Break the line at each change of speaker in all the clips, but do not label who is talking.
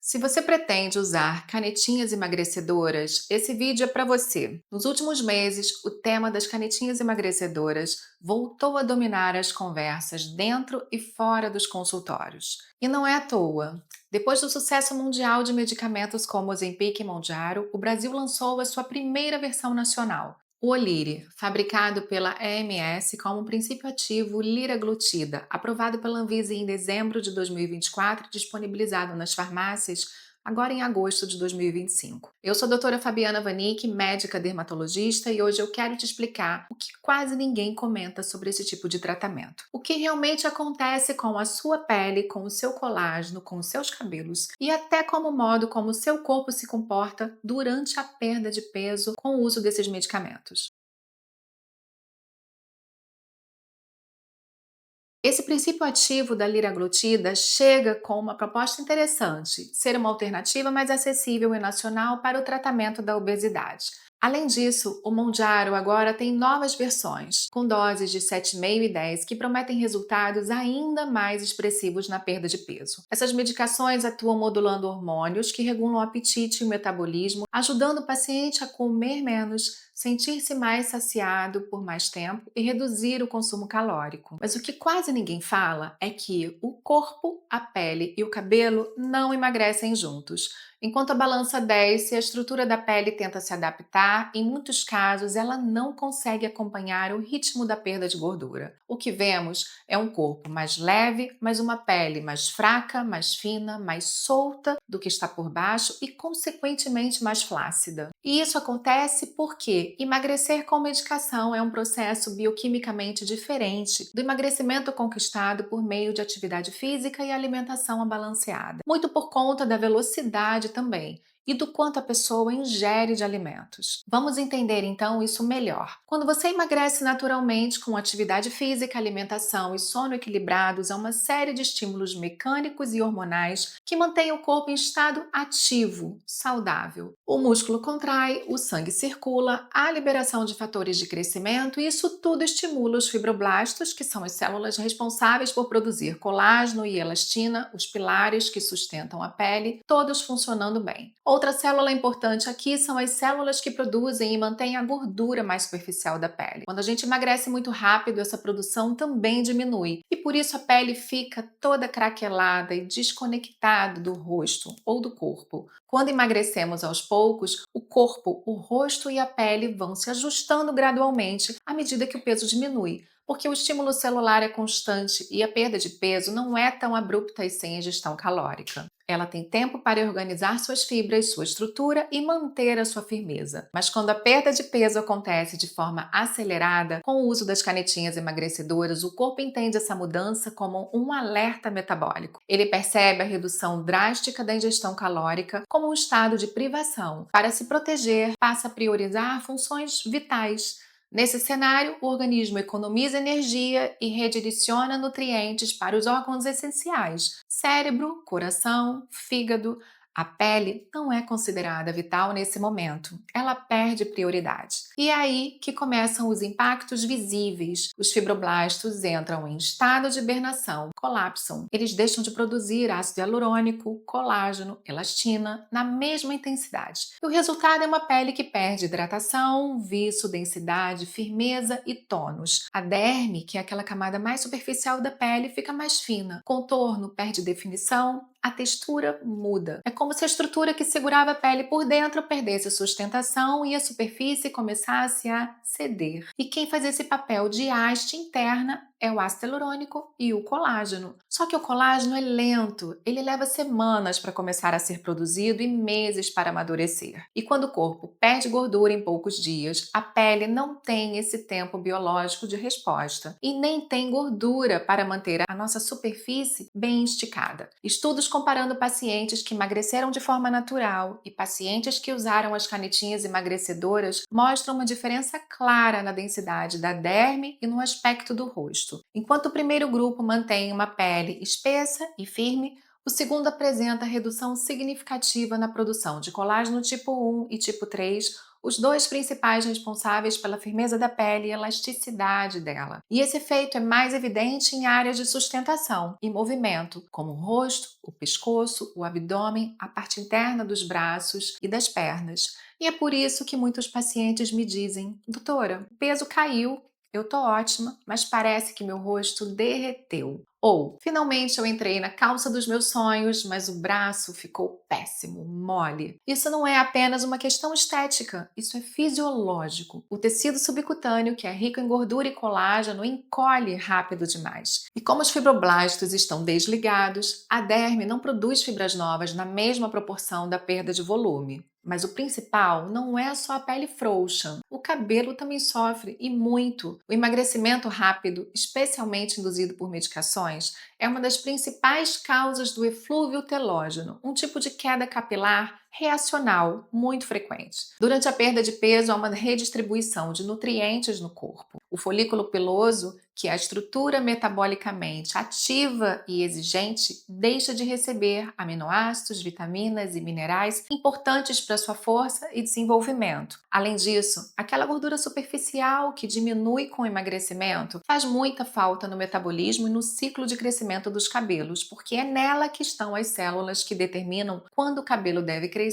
Se você pretende usar canetinhas emagrecedoras, esse vídeo é para você. Nos últimos meses, o tema das canetinhas emagrecedoras voltou a dominar as conversas dentro e fora dos consultórios. E não é à toa. Depois do sucesso mundial de medicamentos como Ozempic e Mounjaro, o Brasil lançou a sua primeira versão nacional. O Olire, fabricado pela EMS como um princípio ativo liraglutida, aprovado pela Anvisa em dezembro de 2024 e disponibilizado nas farmácias agora em agosto de 2025. Eu sou a doutora Fabiana Vanik, médica dermatologista, e hoje eu quero te explicar o que quase ninguém comenta sobre esse tipo de tratamento. O que realmente acontece com a sua pele, com o seu colágeno, com os seus cabelos e até como o modo como o seu corpo se comporta durante a perda de peso com o uso desses medicamentos. Esse princípio ativo da liraglutida chega com uma proposta interessante: ser uma alternativa mais acessível e nacional para o tratamento da obesidade. Além disso, o Mounjaro agora tem novas versões, com doses de 7,5 e 10, que prometem resultados ainda mais expressivos na perda de peso. Essas medicações atuam modulando hormônios que regulam o apetite e o metabolismo, ajudando o paciente a comer menos, sentir-se mais saciado por mais tempo e reduzir o consumo calórico. Mas o que quase ninguém fala é que o corpo, a pele e o cabelo não emagrecem juntos. Enquanto a balança desce, a estrutura da pele tenta se adaptar, em muitos casos ela não consegue acompanhar o ritmo da perda de gordura. O que vemos é um corpo mais leve, mas uma pele mais fraca, mais fina, mais solta do que está por baixo e, consequentemente, mais flácida. E isso acontece porque emagrecer com medicação é um processo bioquimicamente diferente do emagrecimento conquistado por meio de atividade física e alimentação abalanceada, muito por conta da velocidade também e do quanto a pessoa ingere de alimentos. Vamos entender então isso melhor. Quando você emagrece naturalmente com atividade física, alimentação e sono equilibrados, há uma série de estímulos mecânicos e hormonais que mantêm o corpo em estado ativo, saudável. O músculo contrai, o sangue circula, há liberação de fatores de crescimento e isso tudo estimula os fibroblastos, que são as células responsáveis por produzir colágeno e elastina, os pilares que sustentam a pele, todos funcionando bem. Outra célula importante aqui são as células que produzem e mantêm a gordura mais superficial da pele. Quando a gente emagrece muito rápido, essa produção também diminui e por isso a pele fica toda craquelada e desconectada do rosto ou do corpo. Quando emagrecemos aos poucos, o corpo, o rosto e a pele vão se ajustando gradualmente à medida que o peso diminui, porque o estímulo celular é constante e a perda de peso não é tão abrupta e sem ingestão calórica. Ela tem tempo para organizar suas fibras, sua estrutura e manter a sua firmeza. Mas quando a perda de peso acontece de forma acelerada, com o uso das canetinhas emagrecedoras, o corpo entende essa mudança como um alerta metabólico. Ele percebe a redução drástica da ingestão calórica como um estado de privação. Para se proteger, passa a priorizar funções vitais. Nesse cenário, o organismo economiza energia e redireciona nutrientes para os órgãos essenciais: cérebro, coração, fígado. A pele não é considerada vital nesse momento, ela perde prioridade. E é aí que começam os impactos visíveis. Os fibroblastos entram em estado de hibernação, colapsam. Eles deixam de produzir ácido hialurônico, colágeno, elastina na mesma intensidade. E o resultado é uma pele que perde hidratação, viço, densidade, firmeza e tônus. A derme, que é aquela camada mais superficial da pele, fica mais fina. O contorno perde definição, a textura muda. É como se a estrutura que segurava a pele por dentro perdesse sustentação e a superfície começasse a ceder. E quem faz esse papel de haste interna é o ácido hialurônico e o colágeno. Só que o colágeno é lento, ele leva semanas para começar a ser produzido e meses para amadurecer. E quando o corpo perde gordura em poucos dias, a pele não tem esse tempo biológico de resposta e nem tem gordura para manter a nossa superfície bem esticada. Estudos comparando pacientes que emagreceram de forma natural e pacientes que usaram as canetinhas emagrecedoras mostram uma diferença clara na densidade da derme e no aspecto do rosto. Enquanto o primeiro grupo mantém uma pele espessa e firme, O segundo apresenta redução significativa na produção de colágeno tipo 1 e tipo 3, os dois principais responsáveis pela firmeza da pele e elasticidade dela. E esse efeito é mais evidente em áreas de sustentação e movimento, como o rosto, o pescoço, o abdômen, a parte interna dos braços e das pernas. E é por isso que muitos pacientes me dizem: doutora, o peso caiu, eu tô ótima, mas parece que meu rosto derreteu. Ou, finalmente eu entrei na calça dos meus sonhos, mas o braço ficou péssimo, mole. Isso não é apenas uma questão estética, isso é fisiológico. O tecido subcutâneo, que é rico em gordura e colágeno, encolhe rápido demais. E como os fibroblastos estão desligados, a derme não produz fibras novas na mesma proporção da perda de volume. Mas o principal não é só a pele frouxa. O cabelo também sofre e muito. O emagrecimento rápido, especialmente induzido por medicações, é uma das principais causas do eflúvio telógeno, um tipo de queda capilar reacional muito frequente. Durante a perda de peso, há uma redistribuição de nutrientes no corpo. O folículo piloso, que é a estrutura metabolicamente ativa e exigente, deixa de receber aminoácidos, vitaminas e minerais importantes para sua força e desenvolvimento. Além disso, aquela gordura superficial que diminui com o emagrecimento faz muita falta no metabolismo e no ciclo de crescimento dos cabelos, porque é nela que estão as células que determinam quando o cabelo deve crescer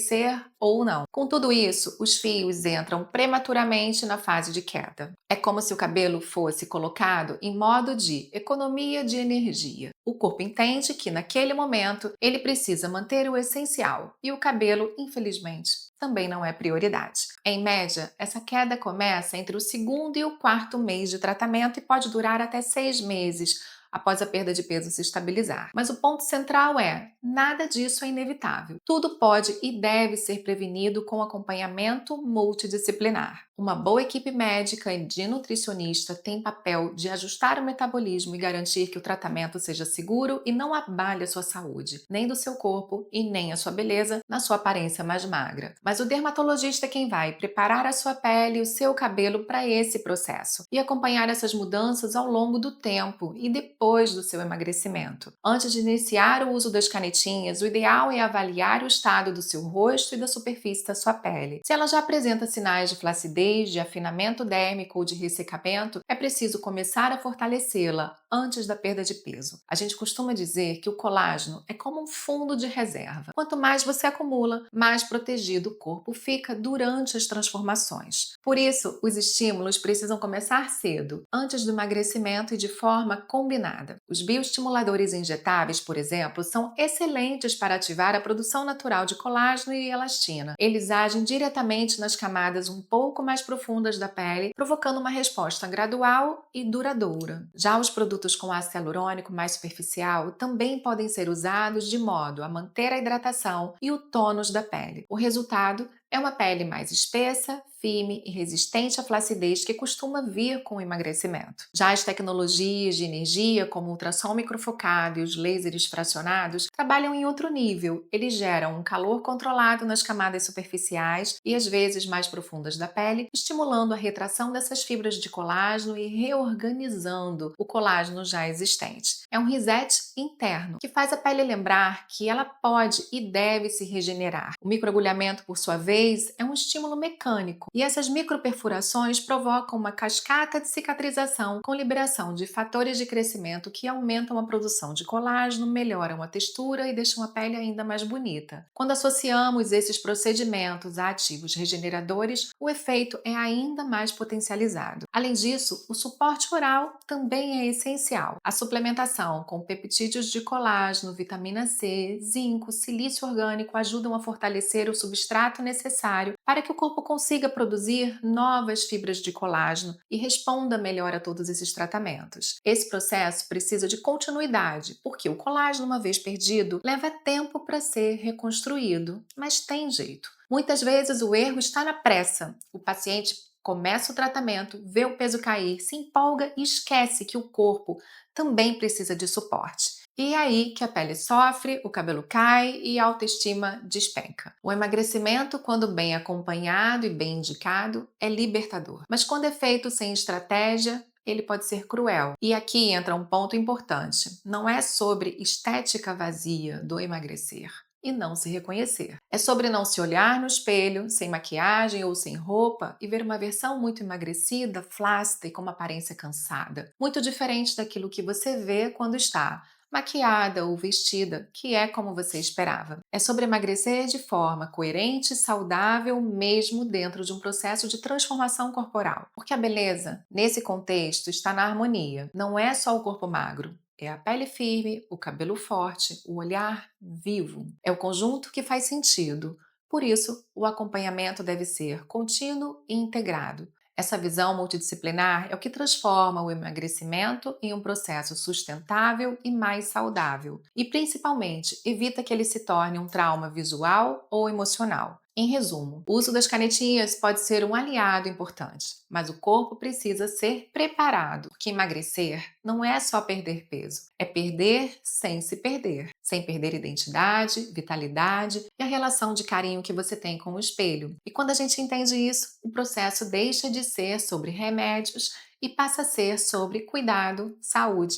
ou não. Com tudo isso, os fios entram prematuramente na fase de queda. É como se o cabelo fosse colocado em modo de economia de energia. O corpo entende que, naquele momento, ele precisa manter o essencial e o cabelo, infelizmente, também não é prioridade. Em média, essa queda começa entre o segundo e o quarto mês de tratamento e pode durar até 6 meses após a perda de peso se estabilizar. Mas o ponto central é: nada disso é inevitável. Tudo pode e deve ser prevenido com acompanhamento multidisciplinar. Uma boa equipe médica e de nutricionista tem papel de ajustar o metabolismo e garantir que o tratamento seja seguro e não abale a sua saúde, nem do seu corpo e nem a sua beleza na sua aparência mais magra. Mas o dermatologista é quem vai preparar a sua pele e o seu cabelo para esse processo e acompanhar essas mudanças ao longo do tempo e depois do seu emagrecimento. Antes de iniciar o uso das canetinhas, o ideal é avaliar o estado do seu rosto e da superfície da sua pele. Se ela já apresenta sinais de flacidez, de afinamento dérmico ou de ressecamento, é preciso começar a fortalecê-la antes da perda de peso. A gente costuma dizer que o colágeno é como um fundo de reserva. Quanto mais você acumula, mais protegido o corpo fica durante as transformações. Por isso, os estímulos precisam começar cedo, antes do emagrecimento e de forma combinada. Os bioestimuladores injetáveis, por exemplo, são excelentes para ativar a produção natural de colágeno e elastina. Eles agem diretamente nas camadas um pouco mais profundas da pele, provocando uma resposta gradual e duradoura. Já os produtos com ácido hialurônico mais superficial também podem ser usados de modo a manter a hidratação e o tônus da pele. O resultado é uma pele mais espessa, firme e resistente à flacidez que costuma vir com o emagrecimento. Já as tecnologias de energia, como o ultrassom microfocado e os lasers fracionados, trabalham em outro nível. Eles geram um calor controlado nas camadas superficiais e às vezes mais profundas da pele, estimulando a retração dessas fibras de colágeno e reorganizando o colágeno já existente. É um reset interno que faz a pele lembrar que ela pode e deve se regenerar. O microagulhamento, por sua vez, é um estímulo mecânico e essas microperfurações provocam uma cascata de cicatrização com liberação de fatores de crescimento que aumentam a produção de colágeno, melhoram a textura e deixam a pele ainda mais bonita. Quando associamos esses procedimentos a ativos regeneradores, o efeito é ainda mais potencializado. Além disso, o suporte oral também é essencial. A suplementação com peptídeos de colágeno, vitamina C, zinco, silício orgânico ajudam a fortalecer o substrato necessário para que o corpo consiga produzir novas fibras de colágeno e responda melhor a todos esses tratamentos. Esse processo precisa de continuidade, porque o colágeno, uma vez perdido, leva tempo para ser reconstruído, mas tem jeito. Muitas vezes o erro está na pressa. O paciente começa o tratamento, vê o peso cair, se empolga e esquece que o corpo também precisa de suporte. E é aí que a pele sofre, o cabelo cai e a autoestima despenca. O emagrecimento, quando bem acompanhado e bem indicado, é libertador. Mas quando é feito sem estratégia, ele pode ser cruel. E aqui entra um ponto importante: não é sobre estética vazia do emagrecer e não se reconhecer. É sobre não se olhar no espelho, sem maquiagem ou sem roupa, e ver uma versão muito emagrecida, flácida e com uma aparência cansada. Muito diferente daquilo que você vê quando está maquiada ou vestida, que é como você esperava. É sobre emagrecer de forma coerente e saudável, mesmo dentro de um processo de transformação corporal. Porque a beleza, nesse contexto, está na harmonia. Não é só o corpo magro. É a pele firme, o cabelo forte, o olhar vivo. É o conjunto que faz sentido. Por isso, o acompanhamento deve ser contínuo e integrado. Essa visão multidisciplinar é o que transforma o emagrecimento em um processo sustentável e mais saudável, e principalmente evita que ele se torne um trauma visual ou emocional. Em resumo, o uso das canetinhas pode ser um aliado importante, mas o corpo precisa ser preparado, porque emagrecer não é só perder peso, é perder sem perder identidade, vitalidade e a relação de carinho que você tem com o espelho. E quando a gente entende isso, o processo deixa de ser sobre remédios e passa a ser sobre cuidado, saúde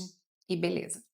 e beleza.